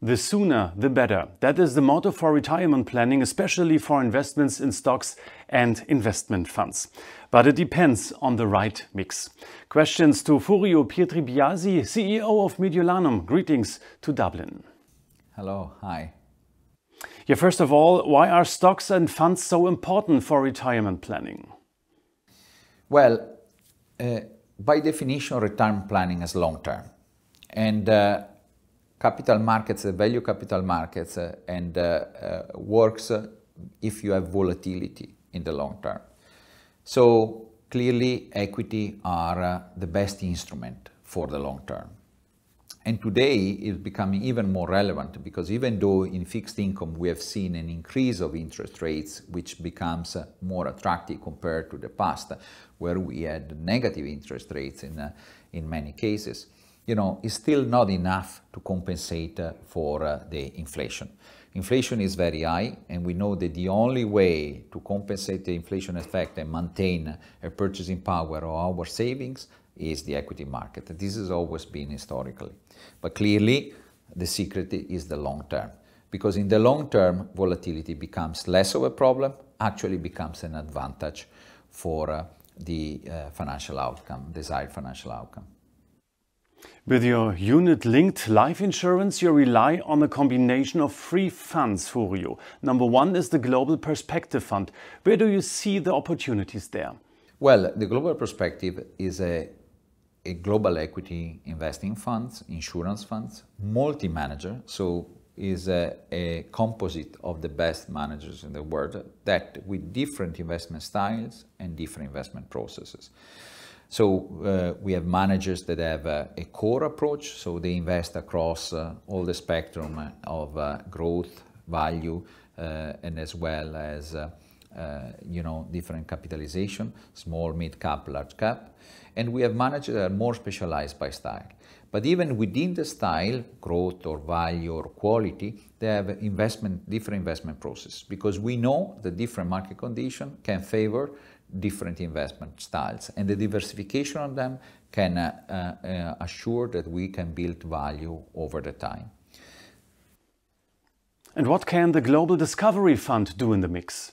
The sooner, the better. That is the motto for retirement planning, especially for investments in stocks and investment funds. But it depends on the right mix. Questions to Furio Pietribiasi, CEO of Mediolanum. Greetings to Dublin. Hello, hi. Yeah, first of all, why are stocks and funds so important for retirement planning? Well, by definition, retirement planning is long term. And capital markets, value capital markets, works if you have volatility in the long term. So clearly, equity are the best instrument for the long term. And today it's becoming even more relevant because even though in fixed income we have seen an increase of interest rates, which becomes more attractive compared to the past, where we had negative interest rates in many cases, it's still not enough to compensate for the inflation. Inflation is very high, and we know that the only way to compensate the inflation effect and maintain a purchasing power of our savings is the equity market. This has always been historically. But clearly, the secret is the long term. Because in the long term, volatility becomes less of a problem, actually becomes an advantage for the financial outcome, desired financial outcome. With your unit-linked life insurance, you rely on a combination of three funds, Furio. Number one is the Global Perspective Fund. Where do you see the opportunities there? Well, the Global Perspective is a global equity investing funds, insurance funds, multi-manager, so is a composite of the best managers in the world that with different investment styles and different investment processes. So we have managers that have a core approach, so they invest across all the spectrum of growth, value, and as well as different capitalization, small, mid cap, large cap. And we have managers that are more specialized by style. But even within the style, growth or value or quality, they have different investment processes because we know that different market conditions can favor different investment styles, and the diversification of them can assure that we can build value over the time. And what can the Global Discovery Fund do in the mix?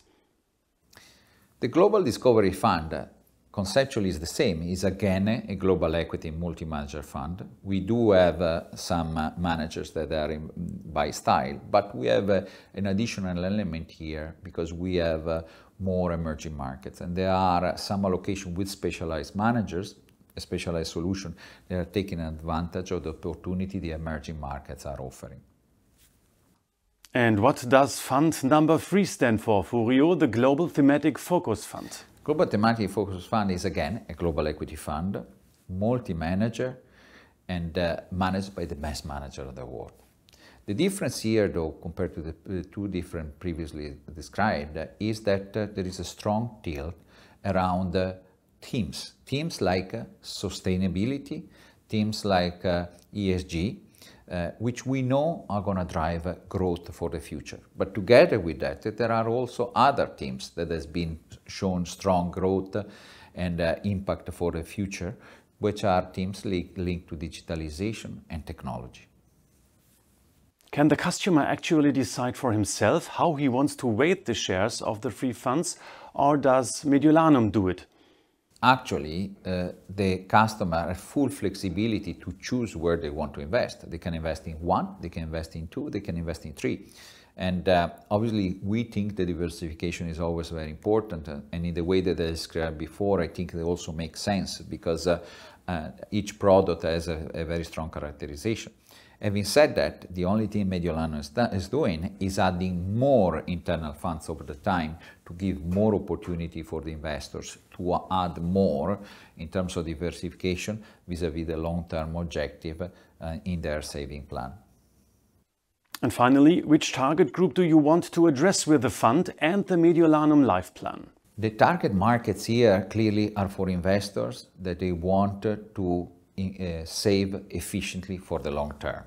The Global Discovery Fund conceptually is the same. It's again a global equity multi-manager fund. We do have some managers that are by style, but we have an additional element here because we have more emerging markets, and there are some allocation with specialized managers, a specialized solution. They are taking advantage of the opportunity the emerging markets are offering. And what does fund number 3 stand for, Furio, the Global Thematic Focus Fund? Global Thematic Focus Fund is again a global equity fund, multi-manager, and managed by the best manager of the world. The difference here, though, compared to the two different previously described, is that there is a strong tilt around themes. Themes like sustainability, themes like ESG, which we know are going to drive growth for the future. But together with that, there are also other themes that has been shown strong growth and impact for the future, which are themes linked to digitalization and technology. Can the customer actually decide for himself how he wants to weight the shares of the three funds, or does Mediolanum do it? Actually, the customer has full flexibility to choose where they want to invest. They can invest in one, they can invest in two, they can invest in three. And obviously, we think the diversification is always very important. And in the way that I described before, I think they also make sense because each product has a very strong characterization. Having said that, the only thing Mediolanum is doing is adding more internal funds over the time to give more opportunity for the investors to add more in terms of diversification vis-à-vis the long-term objective in their saving plan. And finally, which target group do you want to address with the fund and the Mediolanum Life Plan? The target markets here clearly are for investors that they want to save efficiently for the long term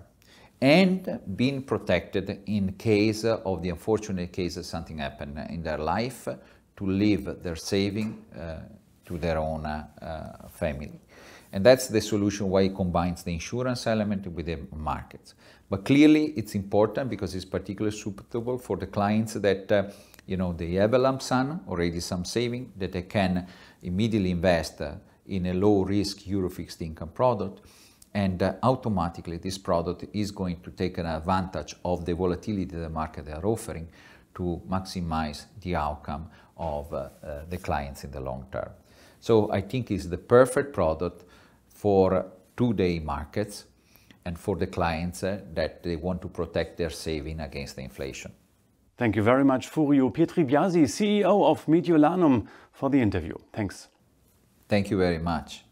and being protected in case of the unfortunate case that something happened in their life to leave their saving to their own family. And that's the solution why it combines the insurance element with the markets. But clearly it's important because it's particularly suitable for the clients that they have a lump sum, already some saving, that they can immediately invest in a low-risk euro fixed income product, and automatically this product is going to take an advantage of the volatility the market are offering to maximize the outcome of the clients in the long term. So I think it's the perfect product for two-day markets and for the clients that they want to protect their saving against the inflation. Thank you very much, Furio Pietribiasi, CEO of Mediolanum, for the interview. Thanks. Thank you very much.